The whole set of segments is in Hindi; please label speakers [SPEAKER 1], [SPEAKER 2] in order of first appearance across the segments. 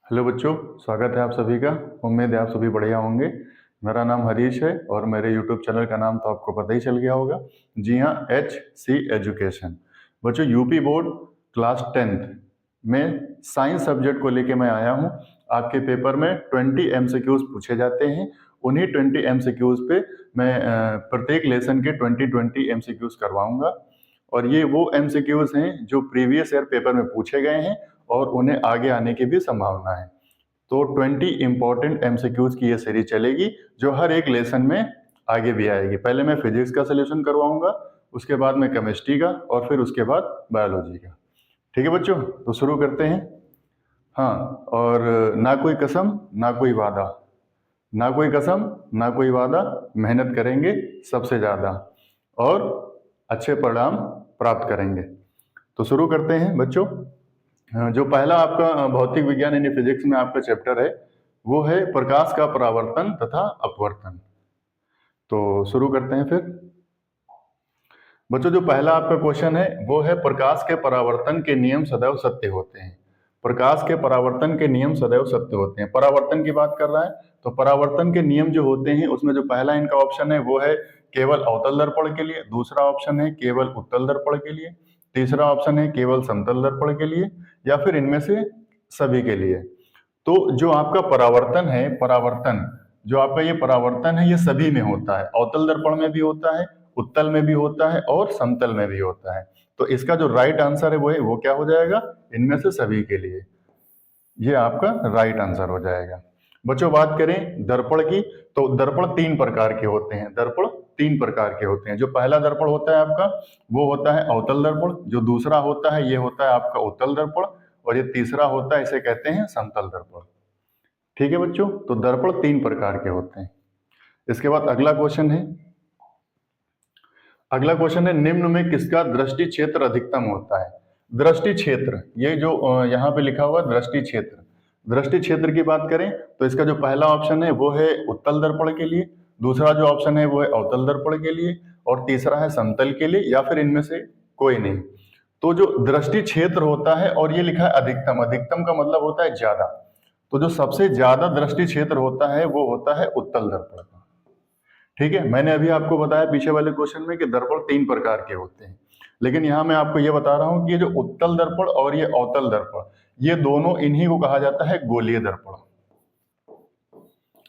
[SPEAKER 1] हेलो बच्चों, स्वागत है आप सभी का। उम्मीद है आप सभी बढ़िया होंगे। मेरा नाम हरीश है और मेरे यूट्यूब चैनल का नाम तो आपको पता ही चल गया होगा। जी हाँ, HC एजुकेशन। बच्चों, यूपी बोर्ड क्लास 10th में साइंस सब्जेक्ट को लेके मैं आया हूँ। आपके पेपर में 20 MCQs पूछे जाते हैं। उन्हीं 20 MCQs पे मैं प्रत्येक लेसन के 20 MCQs करवाऊंगा। और ये वो MCQs हैं जो प्रीवियस ईयर पेपर में पूछे गए हैं और उन्हें आगे आने की भी संभावना है। तो 20 इंपॉर्टेंट MCQs की ये सीरीज चलेगी जो हर एक लेसन में आगे भी आएगी। पहले मैं फिजिक्स का सोल्यूशन करवाऊंगा, उसके बाद मैं केमिस्ट्री का और फिर उसके बाद बायोलॉजी का। ठीक है बच्चों, तो शुरू करते हैं। हाँ, और ना कोई कसम ना कोई वादा, ना कोई कसम ना कोई वादा, मेहनत करेंगे सबसे ज्यादा और अच्छे परिणाम प्राप्त करेंगे। तो शुरू करते हैं बच्चों। जो पहला आपका भौतिक विज्ञान यानी फिजिक्स में आपका चैप्टर है वो है प्रकाश का परावर्तन तथा अपवर्तन। तो शुरू करते हैं फिर। बच्चों, जो पहला आपका क्वेश्चन है वो है प्रकाश के परावर्तन के नियम सदैव सत्य होते हैं। प्रकाश के परावर्तन के नियम सदैव सत्य होते हैं, परावर्तन की बात कर रहा है। तो परावर्तन के नियम जो होते हैं उसमें जो पहला इनका ऑप्शन है वो है केवल अवतल दर्पण के लिए, दूसरा ऑप्शन है केवल उत्तल दर्पण के लिए, तीसरा ऑप्शन है केवल समतल दर्पण के लिए, या फिर इनमें से सभी के लिए। तो जो आपका परावर्तन है, परावर्तन जो आपका ये परावर्तन है ये सभी में होता है। अवतल दर्पण में भी होता है, उत्तल में भी होता है और समतल में भी होता है। तो इसका जो राइट आंसर है वो क्या हो जाएगा? इनमें से सभी के लिए, ये आपका राइट आंसर हो जाएगा। बच्चों, बात करें दर्पण की, तो दर्पण तीन प्रकार के होते हैं। दर्पण तीन प्रकार के होते हैं। जो पहला दर्पण होता है आपका वो होता है अवतल दर्पण, जो दूसरा होता है ये होता है आपका उत्तल दर्पण, और ये तीसरा होता है इसे कहते हैं समतल दर्पण। ठीक है बच्चों, तो दर्पण तीन प्रकार के होते हैं। इसके बाद अगला क्वेश्चन है, निम्न में किसका दृष्टि क्षेत्र अधिकतम होता है? दृष्टि क्षेत्र, ये जो यहाँ पे लिखा हुआ दृष्टि क्षेत्र, दृष्टि क्षेत्र की बात करें तो इसका जो पहला ऑप्शन है वो है उत्तल दर्पण के लिए, दूसरा जो ऑप्शन है वो है अवतल दर्पण के लिए, और तीसरा है समतल के लिए, या फिर इनमें से कोई नहीं। तो जो दृष्टि क्षेत्र होता है, और ये लिखा है अधिकतम, अधिकतम का मतलब होता है ज्यादा, तो जो सबसे ज्यादा दृष्टि क्षेत्र होता है वो होता है उत्तल दर्पण का। ठीक है, मैंने अभी आपको बताया पीछे वाले क्वेश्चन में कि दर्पण तीन प्रकार के होते हैं, लेकिन यहां मैं आपको ये बता रहा हूं कि ये जो उत्तल दर्पण और ये अवतल दर्पण, ये दोनों इन्हीं को कहा जाता है गोलीय दर्पण।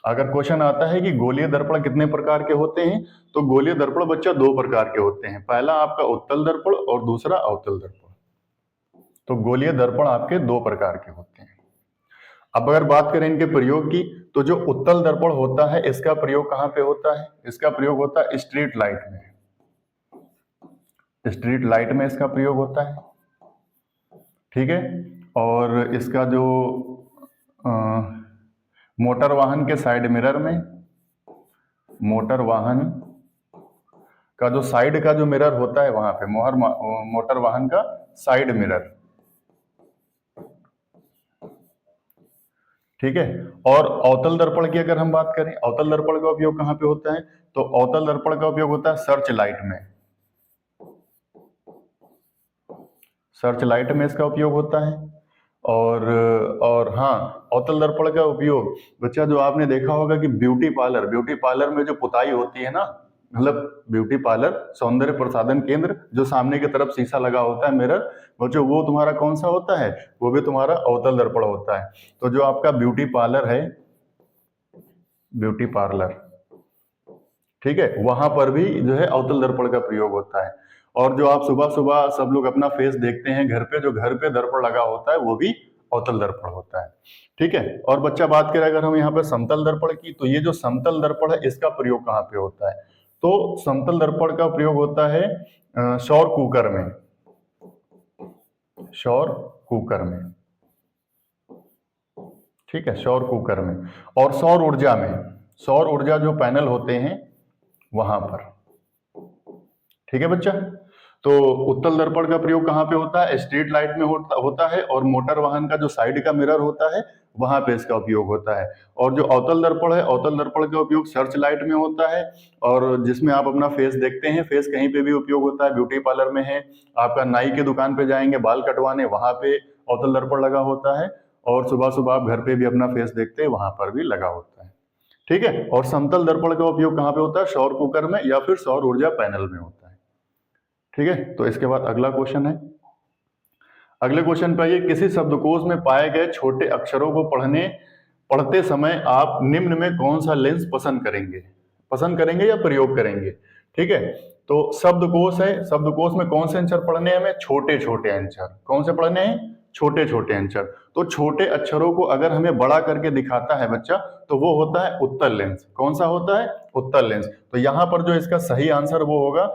[SPEAKER 1] अगर क्वेश्चन आता है कि गोलीय दर्पण कितने प्रकार के होते हैं, तो गोलीय दर्पण बच्चा दो प्रकार के होते हैं, पहला आपका उत्तल दर्पण और दूसरा अवतल दर्पण। तो गोलीय दर्पण आपके दो प्रकार के होते हैं। अब अगर बात करें इनके प्रयोग की, तो जो उत्तल दर्पण होता है इसका प्रयोग कहां पे होता है? इसका प्रयोग होता है स्ट्रीट लाइट में। स्ट्रीट लाइट में इसका प्रयोग होता है। ठीक है, और इसका जो मोटर वाहन के साइड मिरर में, मोटर वाहन का जो साइड का जो मिरर होता है वहां पे, मोटर वाहन का साइड मिरर। ठीक है, और अवतल दर्पण की अगर हम बात करें, अवतल दर्पण का उपयोग कहां पे होता है? तो अवतल दर्पण का उपयोग होता है सर्च लाइट में। सर्च लाइट में इसका उपयोग होता है। और हाँ, अवतल दर्पण का उपयोग बच्चा जो आपने देखा होगा कि ब्यूटी पार्लर में जो पुताई होती है ना, मतलब ब्यूटी पार्लर सौंदर्य प्रसाधन केंद्र, जो सामने की तरफ शीशा लगा होता है मिरर, बच्चों वो तुम्हारा कौन सा होता है? वो भी तुम्हारा अवतल दर्पण होता है। तो जो आपका ब्यूटी पार्लर है, ब्यूटी पार्लर, ठीक है, वहां पर भी जो है अवतल दर्पण का प्रयोग होता है। और जो आप सुबह सुबह सब लोग अपना फेस देखते हैं घर पे, जो घर पे दर्पण लगा होता है वो भी अवतल दर्पण होता है। ठीक है, और बच्चा बात करें अगर हम यहाँ पे समतल दर्पण की, तो ये जो समतल दर्पण है इसका प्रयोग कहाँ पे होता है? तो समतल दर्पण का प्रयोग होता है सौर कुकर में, सौर कुकर में। ठीक है, सौर कुकर में, और सौर ऊर्जा में, सौर ऊर्जा जो पैनल होते हैं वहां पर। ठीक है बच्चा, तो उत्तल दर्पण का प्रयोग कहाँ पे होता है? स्ट्रीट लाइट में होता है, और मोटर वाहन का जो साइड का मिरर होता है वहां पे इसका उपयोग होता है। और जो अवतल दर्पण है, अवतल दर्पण का उपयोग सर्च लाइट में होता है, और जिसमें आप अपना फेस देखते हैं, फेस कहीं पे भी उपयोग होता है। ब्यूटी पार्लर में है, आपका नाई की दुकान पे जाएंगे बाल कटवाने, वहां पे अवतल दर्पण लगा होता है। और सुबह सुबह आप घर पे भी अपना फेस देखते हैं, वहां पर भी लगा होता है। ठीक है, और समतल दर्पण का उपयोग कहाँ पे होता है? सौर कुकर में या फिर सौर ऊर्जा पैनल में होता है। ठीक है, तो इसके बाद अगला क्वेश्चन है। अगले क्वेश्चन पे आइए, किसी शब्दकोश में पाए गए छोटे अक्षरों को पढ़ते समय आप निम्न में कौन सा लेंस पसंद करेंगे या प्रयोग करेंगे? ठीक है, तो शब्दकोश है, शब्दकोश में कौन से अक्षर पढ़ने हैं हमें? छोटे छोटे अक्षर। कौन से पढ़ने हैं? छोटे छोटे अक्षर। तो छोटे अक्षरों को अगर हमें बड़ा करके दिखाता है बच्चा, तो वो होता है उत्तल लेंस। कौन सा होता है? उत्तल लेंस। तो यहां पर जो इसका सही आंसर वो होगा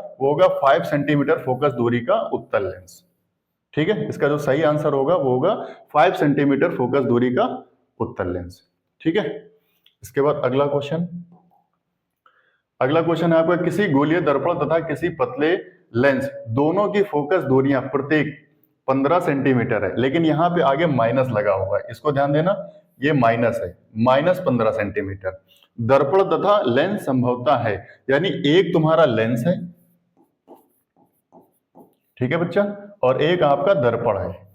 [SPEAKER 1] 5 सेंटीमीटर फोकस दूरी का उत्तल लेंस। ठीक है, इसका जो सही आंसर होगा वो होगा 5 सेंटीमीटर फोकस दूरी का उत्तल लेंस। ठीक है, इसके बाद अगला क्वेश्चन है आपका, किसी गोलीय दर्पण तथा किसी पतले लेंस दोनों की फोकस दूरियां प्रत्येक 15 सेंटीमीटर है, लेकिन यहाँ पे आगे माइनस लगा हुआ है, इसको ध्यान देना, ये माइनस है, -15 सेंटीमीटर। दर्पण तथा लेंस संभवता है, यानी एक तुम्हारा लेंस है, ठीक है बच्चा, और एक आपका दर्पण है।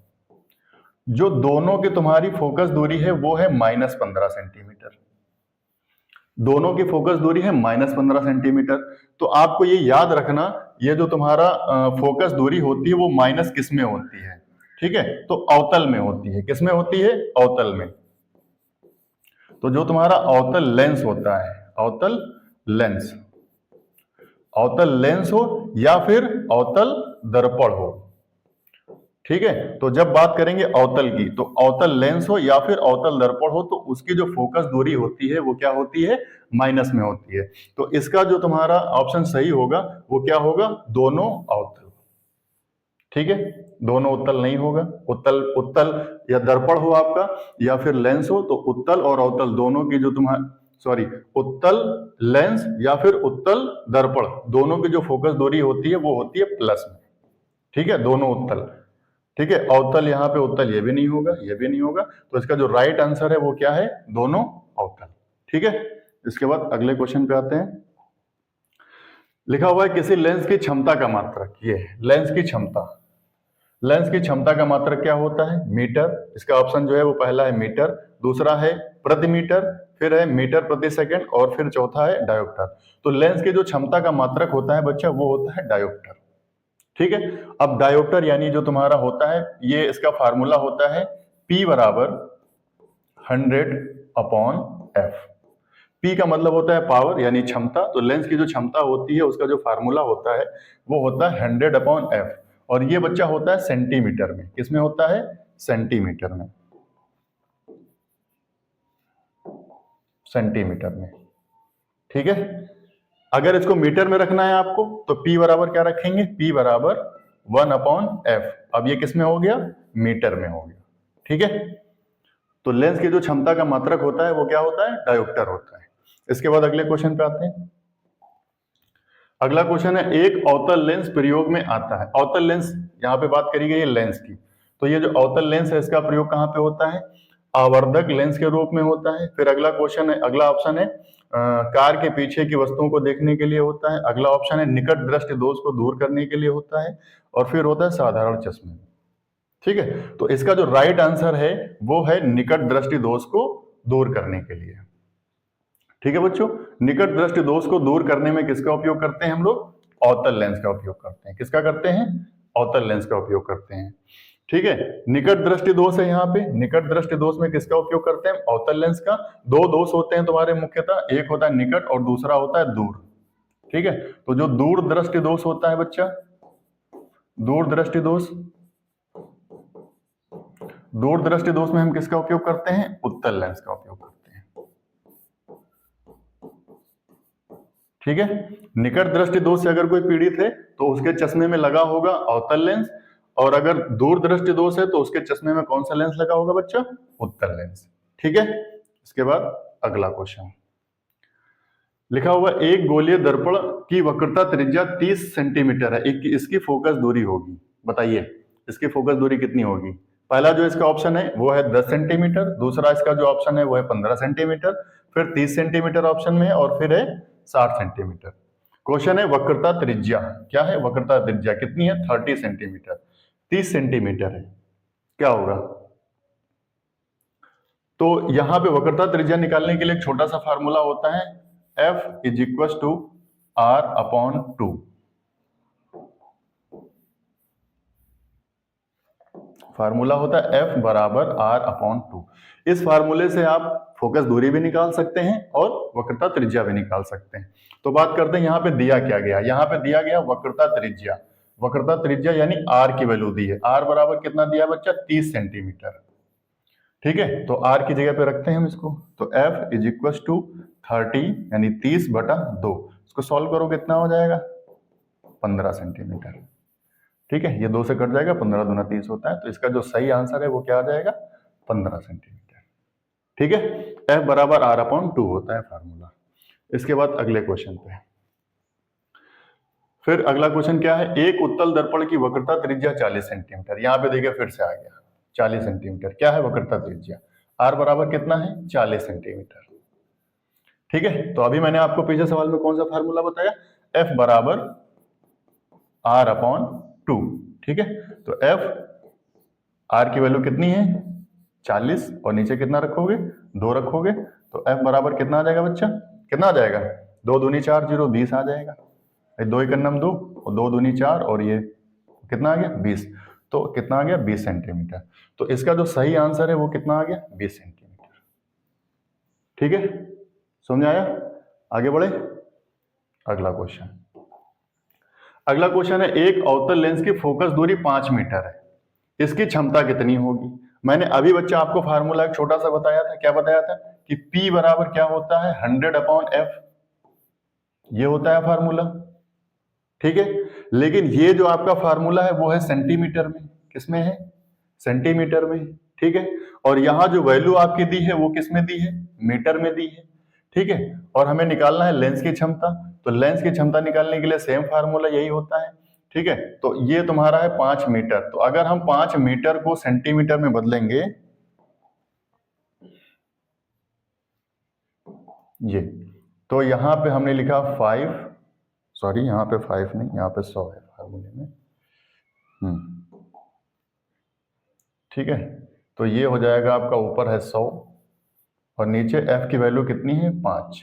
[SPEAKER 1] जो दोनों की तुम्हारी फोकस दूरी है वो है -15 सेंटीमीटर। दोनों की फोकस दूरी है -15 सेंटीमीटर। तो आपको ये याद रखना, ये जो तुम्हारा फोकस दूरी होती है वो माइनस किस में होती है? ठीक है, तो अवतल में होती है। किस में होती है? अवतल में। तो जो तुम्हारा अवतल लेंस होता है, अवतल लेंस हो या फिर अवतल दर्पण हो, ठीक है, तो जब बात करेंगे अवतल की, तो अवतल लेंस हो या फिर अवतल दर्पण हो, तो उसकी जो फोकस दूरी होती है वो क्या होती है? माइनस में होती है। तो इसका जो तुम्हारा ऑप्शन सही होगा वो क्या होगा? दोनों अवतल। ठीक है, दोनों उत्तल नहीं होगा। उत्तल या दर्पण हो आपका या फिर लेंस हो, तो उत्तल और अवतल दोनों की जो उत्तल लेंस या फिर उत्तल दर्पण दोनों की जो फोकस दूरी होती है वो होती है प्लस में। ठीक है, दोनों उत्तल। ठीक है, अवतल यहाँ पे उत्तल ये भी नहीं होगा, ये भी नहीं होगा, तो इसका जो राइट आंसर है वो क्या है? दोनों अवतल। ठीक है, इसके बाद अगले क्वेश्चन पे आते हैं। लिखा हुआ है किसी लेंस की क्षमता का मात्रक, ये लेंस की क्षमता का मात्रक क्या होता है? मीटर। इसका ऑप्शन जो है वो पहला है मीटर, दूसरा है प्रति मीटर, फिर है मीटर प्रति सेकंड और फिर चौथा है डायोप्टर। तो लेंस की जो क्षमता का मात्रक होता है बच्चा वो होता है डायोप्टर। ठीक है, अब डायोप्टर यानी जो तुम्हारा होता है, ये इसका फार्मूला होता है P बराबर 100/F। P का मतलब होता है पावर यानी क्षमता, तो लेंस की जो क्षमता होती है उसका जो फार्मूला होता है वो होता है 100/F, और ये बच्चा होता है सेंटीमीटर में। किसमें होता है? सेंटीमीटर में। ठीक है, अगर इसको मीटर में रखना है आपको तो P बराबर क्या रखेंगे? P बराबर 1/F। अब ये किस में हो गया? मीटर में हो गया। ठीक है, तो लेंस की जो क्षमता का मात्रक होता है वो क्या होता है? डायोप्टर होता है। इसके बाद अगले क्वेश्चन पे आते हैं। अगला क्वेश्चन है, एक अवतल लेंस प्रयोग में आता है। अवतल लेंस, यहाँ पे बात करी गई है लेंस की, तो ये जो अवतल लेंस है इसका प्रयोग कहाँ पे होता है? आवर्धक लेंस के रूप में होता है। फिर अगला ऑप्शन है कार के पीछे की वस्तुओं को देखने के लिए होता है। अगला ऑप्शन है निकट दृष्टि दोष को दूर करने के लिए होता है, और फिर होता है साधारण चश्मे। ठीक है, तो इसका जो राइट आंसर है वो है निकट दृष्टि दोष को दूर करने के लिए। ठीक है बच्चों, निकट दृष्टि दोष को दूर करने में किसका उपयोग करते हैं हम लोग? अवतल लेंस का उपयोग करते हैं। किसका करते हैं? अवतल लेंस का उपयोग करते हैं। ठीक है, निकट दृष्टि दोष है यहाँ पे, निकट दृष्टि दोष में किसका उपयोग करते हैं? अवतल लेंस का। दो दोष होते हैं तुम्हारे मुख्यतः, एक होता है निकट और दूसरा होता है दूर। ठीक है, तो जो दूर दृष्टि दोष होता है बच्चा, दूर दृष्टि दोष में हम किसका उपयोग करते हैं? उत्तल लेंस का उपयोग करते हैं। ठीक है, निकट दृष्टि दोष से अगर कोई पीड़ित है तो उसके चश्मे में लगा होगा अवतल लेंस, और अगर दूर दृष्टि दोष है तो उसके चश्मे में कौन सा लेंस लगा होगा बच्चा? उत्तल लेंस। ठीक है, इसके बाद अगला क्वेश्चन लिखा हुआ, एक गोलीय दर्पण की वक्रता त्रिज्या 30 सेंटीमीटर है, इसकी फोकस दूरी होगी। बताइए इसकी फोकस दूरी कितनी होगी? पहला जो इसका ऑप्शन है वो है 10 सेंटीमीटर, दूसरा इसका जो ऑप्शन है वो है 15 सेंटीमीटर, फिर 30 सेंटीमीटर ऑप्शन में है, और फिर है 60 सेंटीमीटर। क्वेश्चन है वक्रता त्रिज्या क्या है? वक्रता त्रिज्या कितनी है? 30 सेंटीमीटर। 30 सेंटीमीटर है, क्या होगा? तो यहां पे वक्रता त्रिज्या निकालने के लिए एक छोटा सा फार्मूला होता है, F is equal to R/2। Formula होता है F बराबर R/2। इस फार्मूले से आप फोकस दूरी भी निकाल सकते हैं और वक्रता त्रिज्या भी निकाल सकते हैं। तो बात करते हैं यहाँ पे दिया क्या गया। यहाँ पे दिया गया वक्रता त्रिज्या। वक्रता त्रिज्या यानी R की वैल्यू दी है। R बराबर कितना दिया बच्चा, 30 सेंटीमीटर। ठीक है, तो R की जगह पे रखते हैं हम इसको। तो F इज इक्वल टू 30 यानी 30/2। इसको सॉल्व करो कितना हो जाएगा, 15 सेंटीमीटर। ठीक है, ये 2 से कट जाएगा, 15 दूना 30 होता है। तो इसका जो सही आंसर है वो क्या आ जाएगा, 15 सेंटीमीटर। ठीक है, F बराबर R/2 होता है फार्मूला। इसके बाद अगले क्वेश्चन पे, फिर अगला क्वेश्चन क्या है, एक उत्तल दर्पण की वक्रता त्रिज्या 40 सेंटीमीटर। यहाँ पे देखिए फिर से आ गया 40 सेंटीमीटर। क्या है वक्रता त्रिज्या, R बराबर कितना है, 40 सेंटीमीटर। ठीक है, तो अभी मैंने आपको पिछले सवाल में कौन सा फार्मूला बताया, F बराबर R/2। ठीक है, तो F R की वैल्यू कितनी है, 40 और नीचे कितना रखोगे, 2 रखोगे। तो F बराबर कितना आ जाएगा बच्चा, कितना आ जाएगा, 2 दूनी 4 0 20 आ जाएगा। 2 1 2 और 2 दूनी 4 और ये कितना आ गया 20। तो कितना आ गया 20 सेंटीमीटर। तो इसका जो सही आंसर है वो कितना आ गया, 20 सेंटीमीटर। ठीक है, समझ आया। आगे बढ़े, अगला क्वेश्चन। अगला क्वेश्चन है, एक अवतल लेंस की फोकस दूरी 5 मीटर है, इसकी क्षमता कितनी होगी। मैंने अभी बच्चा आपको फार्मूला एक छोटा सा बताया था। क्या बताया था कि P बराबर क्या होता है, 100/F। ये होता है फार्मूला। ठीक है, लेकिन ये जो आपका फार्मूला है वो है सेंटीमीटर में। किसमें है, सेंटीमीटर में। ठीक है, और यहां जो वैल्यू आपकी दी है वो किसमें दी है, मीटर में दी है। ठीक है, और हमें निकालना है लेंस की क्षमता। तो लेंस की क्षमता निकालने के लिए सेम फार्मूला यही होता है। ठीक है, तो ये तुम्हारा है 5 मीटर। तो अगर हम 5 मीटर को सेंटीमीटर में बदलेंगे, ये तो यहां पे हमने लिखा 5, सॉरी यहाँ पे 5 नहीं, यहाँ पे 100 है फार्मूले में। ठीक है, तो ये हो जाएगा आपका, ऊपर है 100 और नीचे F की वैल्यू कितनी है, 5।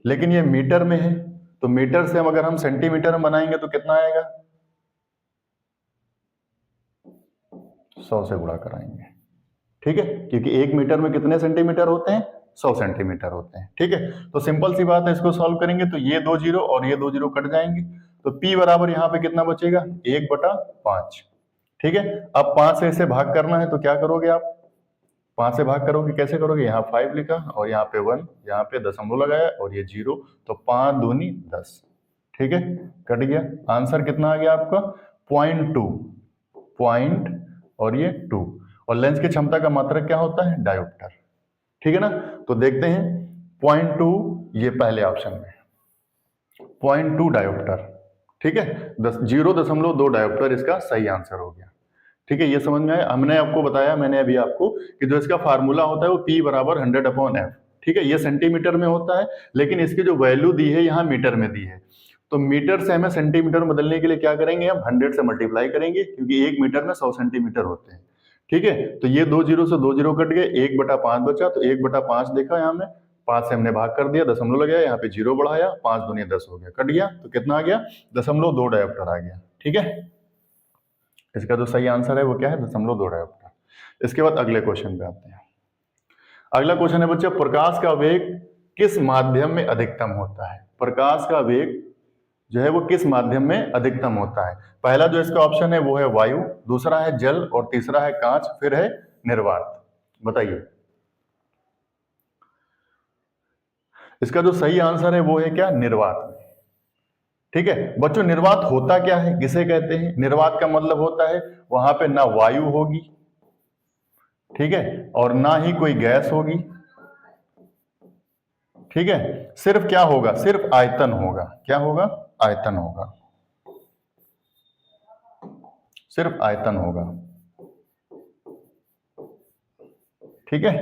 [SPEAKER 1] लेकिन ये मीटर में है, तो मीटर से हम अगर हम सेंटीमीटर में बनाएंगे तो कितना आएगा, 100 से गुणा कराएंगे। ठीक है, क्योंकि 1 मीटर में कितने सेंटीमीटर होते हैं, 100 सेंटीमीटर होते हैं। ठीक है, तो सिंपल सी बात है, इसको सॉल्व करेंगे तो ये 2 0 और ये 2 0 कट जाएंगे। तो P बराबर यहाँ पे कितना बचेगा, 1/5। ठीक है, अब 5 से इसे भाग करना है तो क्या करोगे आप, 5 से भाग करोगे, कैसे करोगे, यहाँ 5 लिखा और यहाँ पे 1, यहाँ पे दशमलव लगाया और ये 0, तो 5 दूनी 10। ठीक है, कट गया। आंसर कितना आ गया आपका, 0.2, पॉइंट और ये 2। और लेंस की क्षमता का मात्रक क्या होता है, डायोप्टर। ठीक है ना, तो देखते हैं 0.2, ये पहले ऑप्शन में 0.2 डायोप्टर। ठीक है, 0.2 डायोप्टर इसका सही आंसर हो गया। ठीक है, ये समझ में आया। हमने आपको बताया, मैंने अभी आपको, कि जो इसका फार्मूला होता है वो P बराबर 100/F। ठीक है, ये सेंटीमीटर में होता है, लेकिन इसकी जो वैल्यू दी है यहाँ मीटर में दी है। तो मीटर से हमें सेंटीमीटर में बदलने के लिए क्या करेंगे, हम 100 से मल्टीप्लाई करेंगे, क्योंकि 1 मीटर में 100 सेंटीमीटर होते हैं। ठीक है, तो ये 2 0 से 2 0 कट गए, 1/5 बचा। तो 1/5 देखा यहाँ में, 5 से हमने भाग कर दिया, दशमलव लगाया, यहाँ पे 0 बढ़ाया, 5 दूनी 10 हो गया, कट गया। तो कितना आ गया, 0.2 डायोप्टर आ गया। ठीक है, इसका जो सही आंसर है वो क्या है, 0.2 डायोप्टर। इसके बाद अगले क्वेश्चन पे आते हैं। अगला क्वेश्चन है बच्चा, प्रकाश का वेग किस माध्यम में अधिकतम होता है। प्रकाश का वेग जो है वो किस माध्यम में अधिकतम होता है। पहला जो इसका ऑप्शन है वो है वायु, दूसरा है जल और तीसरा है कांच, फिर है निर्वात। बताइए, इसका जो सही आंसर है वो है क्या, निर्वात में। ठीक है बच्चों, निर्वात होता क्या है, किसे कहते हैं। निर्वात का मतलब होता है वहां पे ना वायु होगी, ठीक है, और ना ही कोई गैस होगी। ठीक है, सिर्फ क्या होगा, सिर्फ आयतन होगा। क्या होगा, आयतन होगा, सिर्फ आयतन होगा। ठीक है,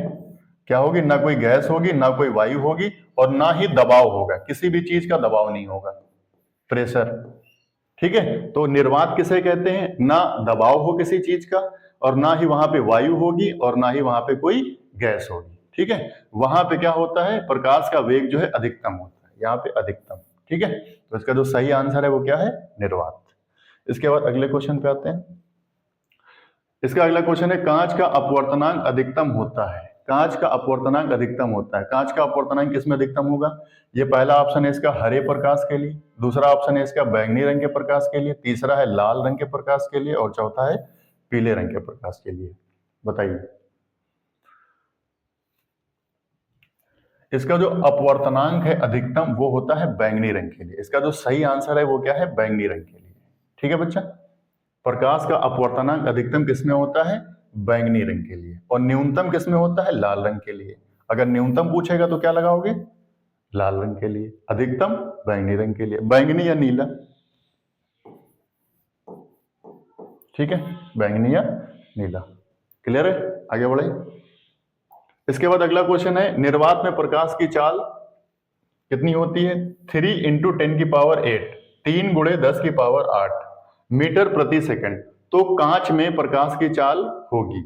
[SPEAKER 1] क्या होगी, ना कोई गैस होगी, ना कोई वायु होगी, और ना ही दबाव होगा, किसी भी चीज का दबाव नहीं होगा, प्रेशर। ठीक है, तो निर्वात किसे कहते हैं, ना दबाव हो किसी चीज का, और ना ही वहां पे वायु होगी, और ना ही वहां पे कोई गैस होगी। ठीक है, वहां पे क्या होता है, प्रकाश का वेग जो है अधिकतम होता है, यहाँ पे अधिकतम। ठीक है, तो इसका जो सही आंसर है वो क्या है, निर्वात। इसके बाद अगले क्वेश्चन पे आते हैं। इसका अगला क्वेश्चन है, कांच का अपवर्तनांक अधिकतम होता है। कांच का अपवर्तनांक अधिकतम होता है। कांच का अपवर्तनांक किसमें अधिकतम होगा? ये पहला ऑप्शन है इसका हरे प्रकाश के लिए, दूसरा ऑप्शन है इसका बैंगनी रंग के प्रकाश के लिए, तीसरा है लाल रंग के प्रकाश के लिए और चौथा है पीले रंग के प्रकाश के लिए। बताइए। इसका जो अपवर्तनांक है अधिकतम वो होता है बैंगनी रंग के लिए। इसका जो सही आंसर है वो क्या है, बैंगनी रंग के लिए। ठीक है बच्चा, प्रकाश का अपवर्तनांक अधिकतम किसमें होता है, बैंगनी रंग के लिए, और न्यूनतम किसमें होता है, लाल रंग के लिए। अगर न्यूनतम पूछेगा तो क्या लगाओगे, लाल रंग के लिए, अधिकतम बैंगनी रंग के लिए, बैंगनी या नीला। ठीक है, बैंगनी या नीला। क्लियर है, आगे बढ़े। इसके बाद अगला क्वेश्चन है, निर्वात में प्रकाश की चाल कितनी होती है? 3 × 10⁸, 3 × 10⁸ मीटर प्रति सेकंड। तो कांच में प्रकाश की चाल होगी।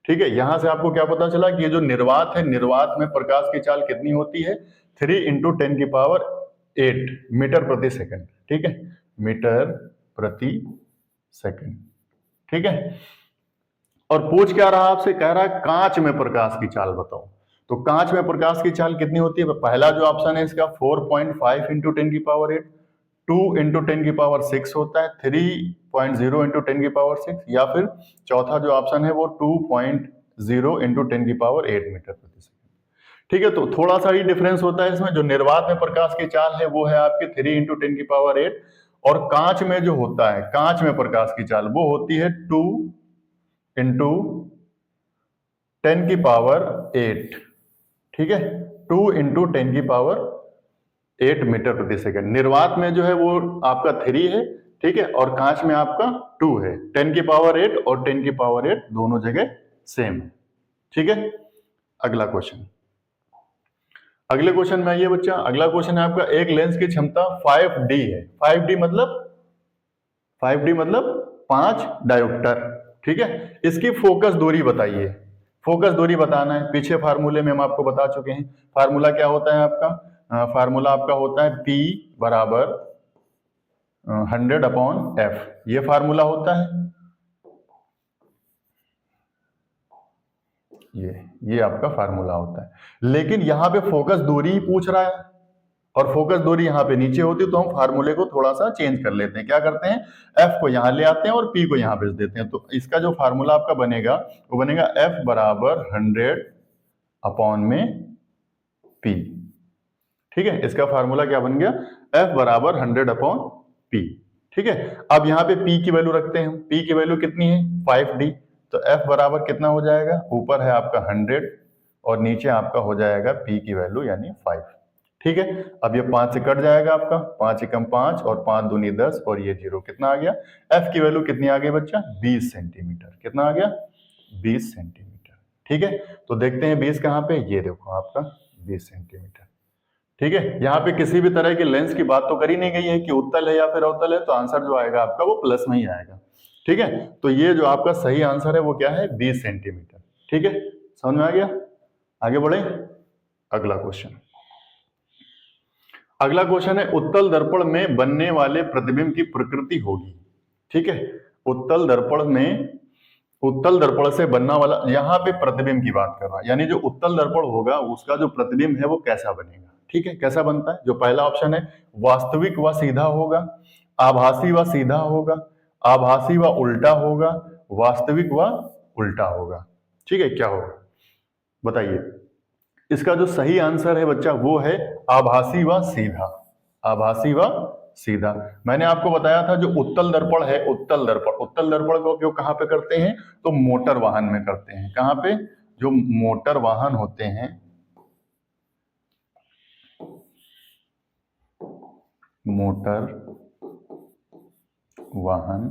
[SPEAKER 1] ठीक है, यहां से आपको क्या पता चला कि ये जो निर्वात है, निर्वात में प्रकाश की चाल कितनी होती है, 3 × 10⁸ मीटर प्रति सेकंड। ठीक है, मीटर प्रति सेकंड। ठीक है, और पूछ क्या रहा आपसे, कह रहा है कांच में प्रकाश की चाल बताओ। तो कांच में प्रकाश की चाल कितनी होती है? पहला जो ऑप्शन है इसका 4.5 × 10⁸, 2 × 10⁶ होता है, 3.0 × 10⁶, या फिर चौथा जो ऑप्शन है वो 2.0 × 10⁸ मीटर प्रति सेकंड। ठीक है, तो थोड़ा सा ही डिफरेंस होता है इसमें। जो निर्वात में प्रकाश की चाल है वो है आपके 3 × 10⁸, और कांच में जो होता है, कांच में प्रकाश की चाल वो होती है 2 × 10⁸। ठीक है, 2 × 10⁸ मीटर प्रति सेकंड। निर्वात में जो है वो आपका 3 है, ठीक है, और कांच में आपका 2 है। 10⁸ और 10⁸ दोनों जगह सेम है। ठीक है, अगला क्वेश्चन। अगले क्वेश्चन में आइए बच्चा। अगला क्वेश्चन है आपका, एक लेंस की क्षमता 5D है। 5D मतलब 5 डायोप्टर। ठीक है, इसकी फोकस दूरी बताइए। फोकस दूरी बताना है। पीछे फार्मूले में हम आपको बता चुके हैं। फार्मूला क्या होता है आपका? फार्मूला आपका होता है P बराबर 100/F। ये फार्मूला होता है। ये आपका फार्मूला होता है। लेकिन यहां पे फोकस दूरी ही पूछ रहा है, और फोकस दूरी यहाँ पे नीचे होती है, तो हम फार्मूले को थोड़ा सा चेंज कर लेते हैं। क्या करते हैं, F को यहाँ ले आते हैं और P को यहाँ भेज देते हैं। तो इसका जो फार्मूला आपका बनेगा वो बनेगा F बराबर 100/P। ठीक है, इसका फार्मूला क्या बन गया, F बराबर 100/P। ठीक है, अब यहाँ पे P की वैल्यू रखते हैं। P की वैल्यू कितनी है, 5D। तो F बराबर कितना हो जाएगा, ऊपर है आपका 100 और नीचे आपका हो जाएगा P की वैल्यू यानी 5। ठीक है, अब ये 5 से कट जाएगा आपका, 5 एकम 5 और 5 दूनी 10 और ये 0। कितना आ गया, F की वैल्यू कितनी आ गई बच्चा, 20 सेंटीमीटर। कितना आ गया, 20 सेंटीमीटर। ठीक है, तो देखते हैं 20 कहाँ पे, ये देखो आपका 20 सेंटीमीटर। ठीक है, यहाँ पे किसी भी तरह के लेंस की बात तो करी नहीं गई है कि उत्तल है या फिर अवतल है, तो आंसर जो आएगा आपका वो प्लस में ही आएगा। ठीक है, तो ये जो आपका सही आंसर है वो क्या है, 20 सेंटीमीटर। ठीक है, समझ में आ गया। आगे बढ़े, अगला क्वेश्चन। अगला क्वेश्चन है, उत्तल दर्पण में बनने वाले प्रतिबिंब की प्रकृति होगी। ठीक है, उत्तल दर्पण से बनने वाला, यहाँ पे प्रतिबिंब की बात कर रहा है, यानी जो उत्तल दर्पण होगा उसका जो प्रतिबिंब है वो कैसा बनेगा। ठीक है, कैसा बनता है, जो पहला ऑप्शन है वास्तविक व सीधा होगा, आभासी व सीधा होगा, आभासी व उल्टा होगा, वास्तविक व उल्टा होगा। ठीक है, क्या होगा बताइए। इसका जो सही आंसर है बच्चा वो है आभासी व सीधा। आभासी व सीधा। मैंने आपको बताया था जो उत्तल दर्पण है, उत्तल दर्पण का उपयोग कहां पे करते हैं, तो मोटर वाहन में करते हैं। कहां पे, जो मोटर वाहन होते हैं, मोटर वाहन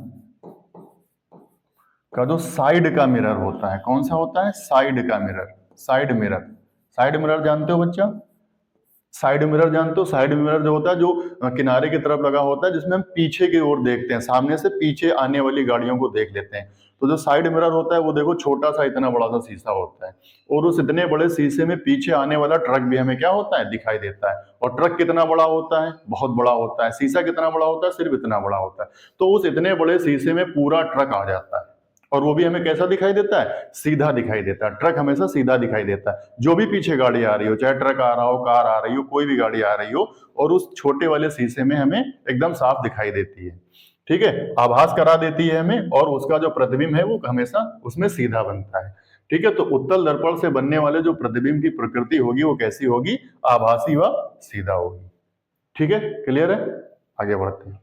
[SPEAKER 1] का जो साइड का मिरर होता है, कौन सा होता है, साइड का मिरर। साइड मिरर जानते हो बच्चा, साइड मिरर जानते हो? साइड मिरर जो होता है, जो किनारे की तरफ लगा होता है, जिसमें हम पीछे की ओर देखते हैं, सामने से पीछे आने वाली गाड़ियों को देख लेते हैं। तो जो साइड मिरर होता है वो देखो छोटा सा इतना बड़ा सा शीशा होता है, और उस इतने बड़े शीशे में पीछे आने वाला ट्रक भी हमें क्या होता है, दिखाई देता है। और ट्रक कितना बड़ा होता है, बहुत बड़ा होता है। शीशा कितना बड़ा होता है, सिर्फ इतना बड़ा होता है। तो उस इतने बड़े शीशे में पूरा ट्रक आ जाता है, और वो भी हमें कैसा दिखाई देता है, सीधा दिखाई देता है। ट्रक हमेशा सीधा दिखाई देता है। जो भी पीछे गाड़ी आ रही हो, चाहे ट्रक आ रहा हो, कार आ रही हो, कोई भी गाड़ी आ रही हो, और उस छोटे वाले शीशे में हमें एकदम साफ दिखाई देती है। ठीक है, आभास करा देती है हमें, और उसका जो प्रतिबिंब है वो हमेशा उसमें सीधा बनता है। ठीक है, तो उत्तल दर्पण से बनने वाले जो प्रतिबिंब की प्रकृति होगी वो कैसी होगी, आभासी व सीधा होगी। ठीक है, क्लियर है? आगे बढ़ते हैं।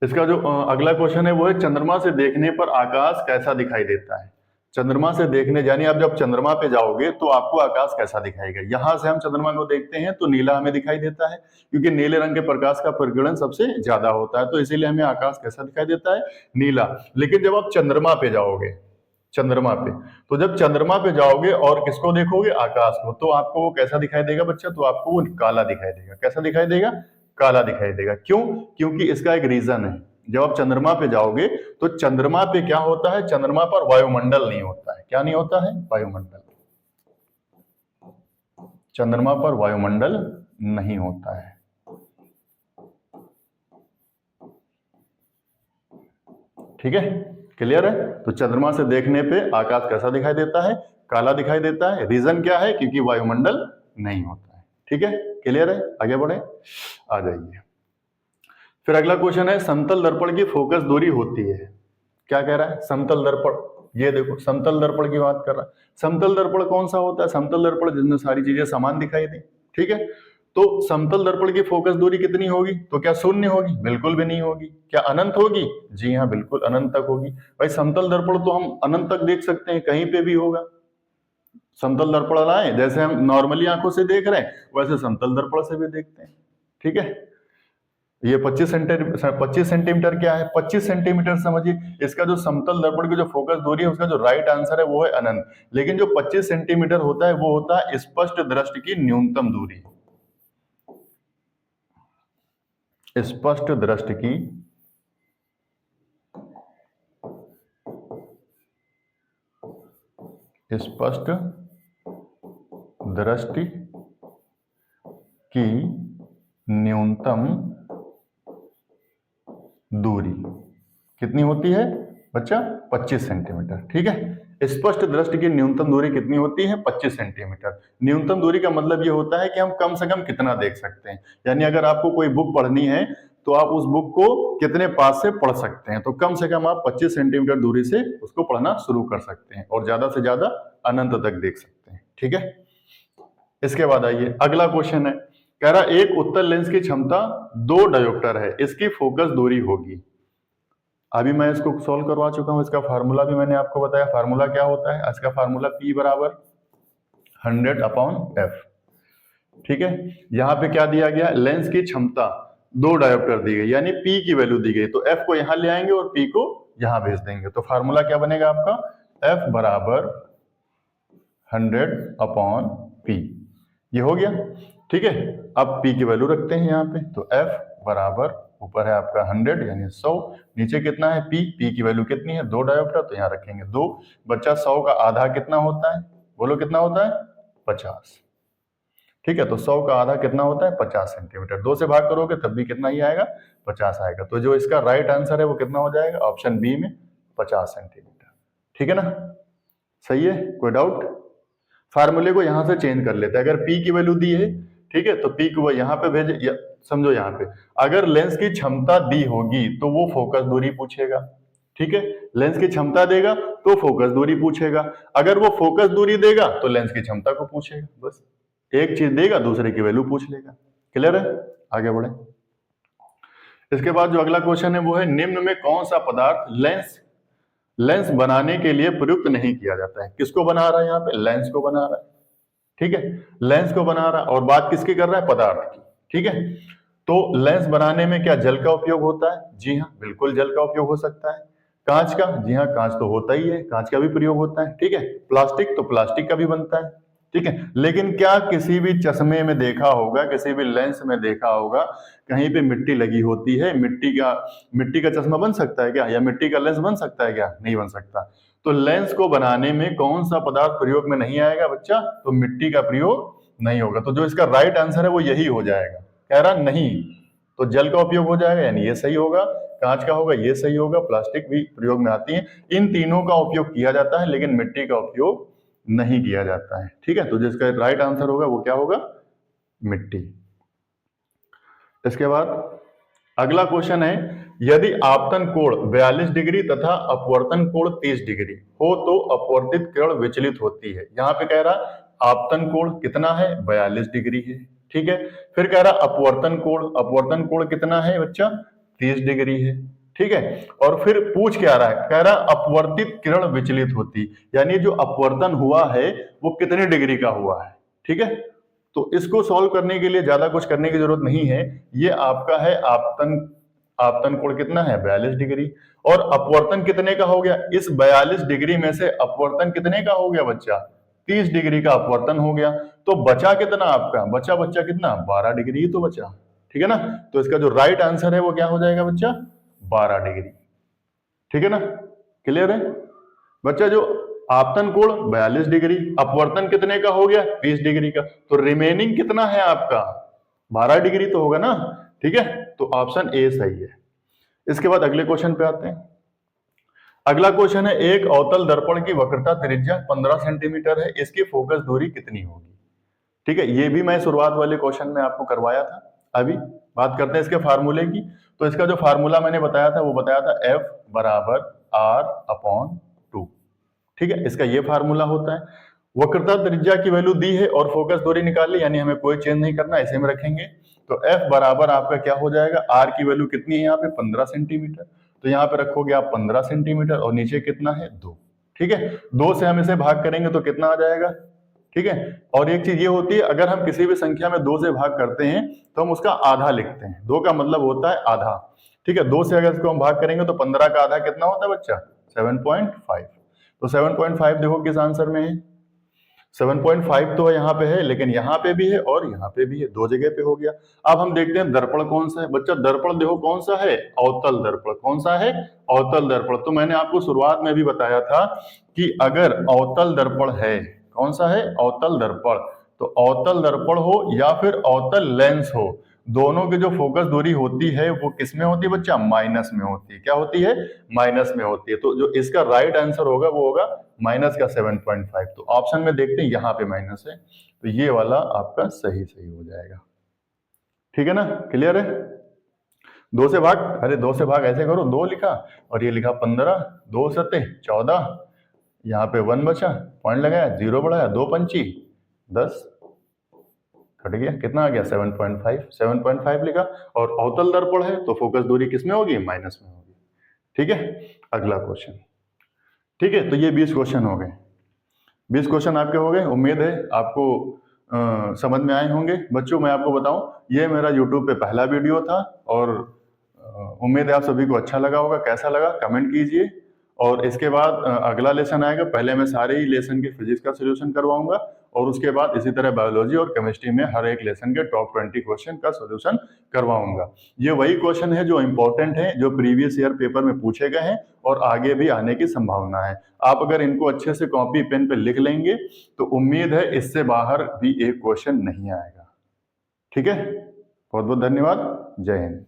[SPEAKER 1] इसका जो अगला क्वेश्चन है वो है, चंद्रमा से देखने पर आकाश कैसा दिखाई देता है। चंद्रमा से देखने, यानी आप जब चंद्रमा पे जाओगे तो आपको आकाश कैसा दिखाएगा। यहां से हम चंद्रमा को देखते हैं तो नीला हमें दिखाई देता है, क्योंकि नीले रंग के प्रकाश का परिगणन सबसे ज्यादा होता है, तो इसीलिए हमें आकाश कैसा दिखाई देता है, नीला। लेकिन जब आप चंद्रमा पे जाओगे, चंद्रमा पे, तो जब चंद्रमा पे जाओगे और किसको देखोगे, आकाश को, तो आपको वो कैसा दिखाई देगा बच्चा, तो आपको वो काला दिखाई देगा। कैसा दिखाई देगा, काला दिखाई देगा। क्यों? क्योंकि इसका एक रीजन है। जब आप चंद्रमा पे जाओगे तो चंद्रमा पे क्या होता है, चंद्रमा पर वायुमंडल नहीं होता है। क्या नहीं होता है, वायुमंडल। चंद्रमा पर वायुमंडल नहीं होता है। ठीक है, क्लियर है? तो चंद्रमा से देखने पे आकाश कैसा दिखाई देता है, काला दिखाई देता है। रीजन क्या है, क्योंकि वायुमंडल नहीं होता है। ठीक है, क्लियर है? आगे बढ़े, आ जाइए। फिर अगला क्वेश्चन है, समतल दर्पण की फोकस दूरी होती है। क्या कह रहा है, समतल दर्पण, ये देखो समतल दर्पण की बात कर रहा है। समतल दर्पण कौन सा होता है, समतल दर्पण जिसमें सारी चीजें समान दिखाई दे। ठीक है, तो समतल दर्पण की फोकस दूरी कितनी होगी, तो क्या शून्य होगी, बिल्कुल भी नहीं होगी। क्या अनंत होगी, जी हाँ बिल्कुल अनंत तक होगी। भाई समतल दर्पण तो हम अनंत तक देख सकते हैं, कहीं पे भी होगा। समतल दर्पण लाए, जैसे हम नॉर्मली आंखों से देख रहे हैं वैसे समतल दर्पण से भी देखते हैं। ठीक है, ये 25 सेंटीमीटर क्या है, 25 सेंटीमीटर समझिए। इसका जो समतल दर्पण की जो फोकस दूरी है उसका जो राइट आंसर है वो है अनंत। लेकिन जो 25 सेंटीमीटर होता है वो होता है स्पष्ट दृष्टि की न्यूनतम दूरी। स्पष्ट दृष्टि की स्पष्ट दृष्टि की न्यूनतम दूरी कितनी होती है बच्चा, 25 सेंटीमीटर। ठीक है, स्पष्ट दृष्टि की न्यूनतम दूरी कितनी होती है, 25 सेंटीमीटर। न्यूनतम दूरी का मतलब ये होता है कि हम कम से कम कितना देख सकते हैं। यानी अगर आपको कोई बुक पढ़नी है तो आप उस बुक को कितने पास से पढ़ सकते हैं, तो कम से कम आप 25 सेंटीमीटर दूरी से उसको पढ़ना शुरू कर सकते हैं, और ज्यादा से ज्यादा अनंत तक देख सकते हैं। ठीक है, इसके बाद आइए अगला क्वेश्चन है, कह रहा एक उत्तल लेंस की क्षमता 2 डायोप्टर है, इसकी फोकस दूरी होगी। अभी मैं इसको सॉल्व करवा चुका हूं, इसका फार्मूला भी मैंने आपको बताया। फार्मूला क्या होता है, इसका फार्मूला P बराबर 100/f। ठीक है, यहाँ पे क्या दिया गया, लेंस की क्षमता 2 डायोप्टर दी गई, यानी P की वैल्यू दी गई, तो f को यहां ले आएंगे और P को यहां भेज देंगे। तो फार्मूला क्या बनेगा आपका, f बराबर 100/p। ये हो गया। ठीक है, अब P की वैल्यू रखते हैं यहाँ पे, तो f बराबर, ऊपर है आपका 100 यानी 100, नीचे कितना है P की वैल्यू कितनी है, 2 डायोप्टर, तो यहाँ रखेंगे 2। बच्चा 100 का आधा कितना होता है, बोलो कितना होता है, 50। ठीक है, तो 100 का आधा कितना होता है, 50 सेंटीमीटर। 2 से भाग करोगे तब भी कितना ही आएगा, 50 आएगा। तो जो इसका राइट आंसर है वो कितना हो जाएगा, ऑप्शन बी में 50 सेंटीमीटर। ठीक है ना, सही है, कोई डाउट? फार्मूले को यहां से चेंज कर लेते हैं। अगर P की वैल्यू दी है, ठीक है, तो P को यहाँ पे भेजे, समझो यहाँ पे अगर लेंस की क्षमता दी होगी तो वो फोकस दूरी पूछेगा। ठीक है, लेंस की क्षमता देगा तो फोकस दूरी पूछेगा। अगर वो फोकस दूरी देगा तो लेंस की क्षमता को पूछेगा। बस एक चीज देगा, दूसरे की वैल्यू पूछ लेगा। क्लियर है, आगे बढ़े। इसके बाद जो अगला क्वेश्चन है वो है, निम्न में कौन सा पदार्थ लेंस बनाने के लिए प्रयुक्त नहीं किया जाता है। किसको बना रहा है, यहाँ पे लेंस को बना रहा है। ठीक है, लेंस को बना रहा है, और बात किसकी कर रहा है, पदार्थ की। ठीक है, तो लेंस बनाने में क्या जल का उपयोग होता है, जी हाँ बिल्कुल जल का उपयोग हो सकता है। कांच का, जी हाँ कांच तो होता ही है, कांच का भी प्रयोग होता है। ठीक है, प्लास्टिक, तो प्लास्टिक का भी बनता है। ठीक है। लेकिन क्या किसी भी चश्मे में देखा होगा, किसी भी लेंस में देखा होगा कहीं पे मिट्टी लगी होती है? मिट्टी का चश्मा बन सकता है क्या, या मिट्टी का लेंस बन सकता है क्या? नहीं बन सकता। तो लेंस को बनाने में कौन सा पदार्थ प्रयोग में नहीं आएगा बच्चा? तो मिट्टी का प्रयोग नहीं होगा। तो जो इसका राइट आंसर है वो यही हो जाएगा। कह रहा नहीं, तो जल का उपयोग हो जाएगा, यानी ये सही होगा। कांच का होगा, ये सही होगा। प्लास्टिक भी प्रयोग में आती है। इन तीनों का उपयोग किया जाता है, लेकिन मिट्टी का उपयोग नहीं किया जाता है। ठीक है, तो जिसका राइट आंसर होगा वो क्या होगा? मिट्टी। इसके बाद अगला क्वेश्चन है, यदि आपतन कोण 42 डिग्री तथा अपवर्तन कोण 30 डिग्री हो तो अपवर्तित किरण विचलित होती है। यहां पे कह रहा आपतन कोण कितना है? 42 डिग्री है। ठीक है, फिर कह रहा अपवर्तन कोण कितना है बच्चा? 30 डिग्री है। ठीक है, और फिर पूछ क्या रहा है? कह रहा अपवर्तित किरण विचलित होती, यानी जो अपवर्तन हुआ है वो कितने डिग्री का हुआ है। ठीक है, तो इसको सॉल्व करने के लिए ज्यादा कुछ करने की जरूरत नहीं है। ये आपका है आपतन कोण कितना है? 42 डिग्री। और अपवर्तन कितने का हो गया? इस 42 डिग्री में से अपवर्तन कितने का हो गया बच्चा? 30 डिग्री का अपवर्तन हो गया। तो बचा कितना आपका? बच्चा कितना? 12 डिग्री ही तो बचा। ठीक है ना, तो इसका जो राइट आंसर है वो क्या हो जाएगा बच्चा? 12 डिग्री। ठीक है ना, क्लियर है बच्चा? जो आपतन कोण 42 डिग्री, अपवर्तन कितने का हो गया? 30 डिग्री का, तो रिमेनिंग कितना है आपका? 12 डिग्री तो होगा ना। ठीक है, तो ऑप्शन ए सही है। इसके बाद अगले क्वेश्चन पे आते हैं। अगला क्वेश्चन है, एक अवतल दर्पण की वक्रता त्रिज्या 15 सेंटीमीटर है, इसकी फोकस दूरी कितनी होगी? ठीक है, ये भी मैं शुरुआत वाले क्वेश्चन में आपको करवाया था। अभी बात करते हैं इसके फार्मूले की। तो इसका जो फार्मूला मैंने बताया था वो बताया था F बराबर R/2। ठीक है, इसका ये फार्मूला होता है। वक्रता त्रिज्या की वैल्यू दी है और फोकस दूरी निकाल ली, यानी हमें कोई चेंज नहीं करना, इसे में रखेंगे। तो F बराबर आपका क्या हो जाएगा? R की वैल्यू कितनी है यहाँ पे? 15 सेंटीमीटर। तो यहाँ पे रखोगे आप 15 सेंटीमीटर और नीचे कितना है? 2। ठीक है, 2 से हम इसे भाग करेंगे तो कितना आ जाएगा? ठीक है, और एक चीज ये होती है, अगर हम किसी भी संख्या में 2 से भाग करते हैं तो हम उसका आधा लिखते हैं। 2 का मतलब होता है आधा। ठीक है, 2 से अगर इसको हम भाग करेंगे तो 15 का आधा कितना होता है बच्चा? 7.5। तो 7.5 देखो किस आंसर में है? 7.5 तो यहाँ पे है, लेकिन यहाँ पे भी है और यहाँ पे भी है, 2 जगह पे हो गया। अब हम देखते हैं दर्पण कौन सा है बच्चा। दर्पण देखो कौन सा है? अवतल दर्पण। कौन सा है? अवतल दर्पण। तो मैंने आपको शुरुआत में भी बताया था कि अगर अवतल दर्पण है, कौन सा है? अवतल दर्पण। तो अवतल दर्पण हो या फिर अवतल लेंस हो, दोनों की जो फोकस दूरी होती है वो किस में होती है बच्चा? माइनस में होती है। क्या होती है? माइनस में होती है। तो जो इसका राइट आंसर होगा वो होगा माइनस का 7.5। तो ऑप्शन में देखते हैं यहाँ पे माइनस है, तो ये वाला आपका सही हो जाएगा। ठीक है ना, क्लियर है? 2 से भाग, अरे 2 से भाग ऐसे करो, 2 लिखा और ये लिखा 15, 2 सते 14, यहाँ पे 1 बचा, पॉइंट लगाया, 0 बढ़ाया, 2 पंची 10, कट गया, कितना आ गया? 7.5 लिखा। और अवतल दर्पण है तो फोकस दूरी किसमें होगी? माइनस में होगी। ठीक है, अगला क्वेश्चन। ठीक है, तो ये 20 क्वेश्चन हो गए। 20 क्वेश्चन आपके हो गए। उम्मीद है आपको समझ में आए होंगे। बच्चों मैं आपको बताऊं, ये मेरा यूट्यूब पे पहला वीडियो था और उम्मीद है आप सभी को अच्छा लगा होगा। कैसा लगा कमेंट कीजिए। और इसके बाद अगला लेसन आएगा, पहले मैं सारे ही लेसन के फिजिक्स का सोल्यूशन करवाऊंगा और उसके बाद इसी तरह बायोलॉजी और केमिस्ट्री में हर एक लेसन के टॉप 20 क्वेश्चन का सोल्यूशन करवाऊंगा। ये वही क्वेश्चन है जो इंपॉर्टेंट है, जो प्रीवियस ईयर पेपर में पूछे गए हैं और आगे भी आने की संभावना है। आप अगर इनको अच्छे से कॉपी पेन पे लिख लेंगे तो उम्मीद है इससे बाहर भी एक क्वेश्चन नहीं आएगा। ठीक है, बहुत बहुत धन्यवाद। जय हिंद।